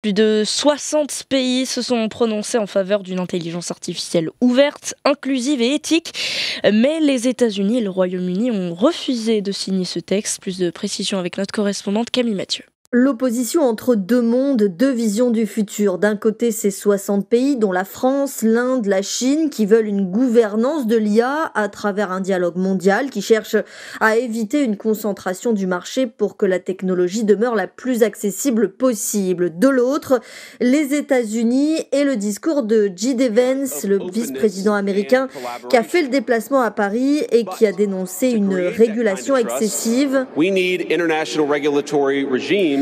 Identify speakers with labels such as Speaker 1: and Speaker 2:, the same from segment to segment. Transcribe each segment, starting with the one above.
Speaker 1: Plus de 60 pays se sont prononcés en faveur d'une intelligence artificielle ouverte, inclusive et éthique. Mais les États-Unis et le Royaume-Uni ont refusé de signer ce texte. Plus de précisions avec notre correspondante Camille Mathieu.
Speaker 2: L'opposition entre deux mondes, deux visions du futur. D'un côté, ces 60 pays, dont la France, l'Inde, la Chine, qui veulent une gouvernance de l'IA à travers un dialogue mondial qui cherche à éviter une concentration du marché pour que la technologie demeure la plus accessible possible. De l'autre, les États-Unis et le discours de J.D. Vance, le vice-président américain, qui a fait le déplacement à Paris et qui a dénoncé une régulation excessive.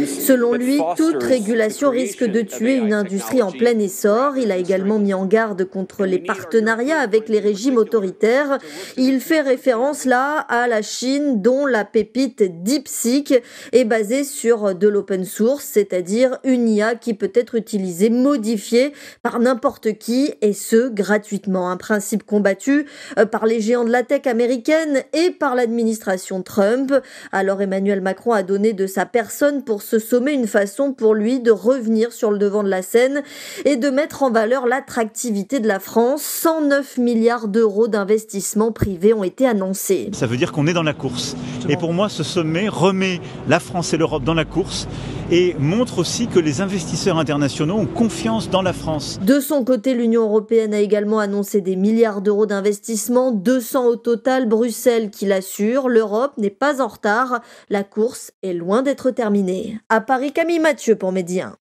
Speaker 2: Selon lui, toute régulation risque de tuer une industrie en plein essor. Il a également mis en garde contre les partenariats avec les régimes autoritaires. Il fait référence là à la Chine, dont la pépite DeepSeek est basée sur de l'open source, c'est-à-dire une IA qui peut être utilisée, modifiée par n'importe qui, et ce, gratuitement. Un principe combattu par les géants de la tech américaine et par l'administration Trump. Alors Emmanuel Macron a donné de sa personne pour ce sommet une façon pour lui de revenir sur le devant de la scène et de mettre en valeur l'attractivité de la France. 109 milliards d'euros d'investissements privés ont été annoncés.
Speaker 3: Ça veut dire qu'on est dans la course. Et pour moi, ce sommet remet la France et l'Europe dans la course et montre aussi que les investisseurs internationaux ont confiance dans la France.
Speaker 2: De son côté, l'Union européenne a également annoncé des milliards d'euros d'investissements, 200 au total. Bruxelles qui l'assure, l'Europe n'est pas en retard. La course est loin d'être terminée. À Paris, Camille Mathieu pour Média 1.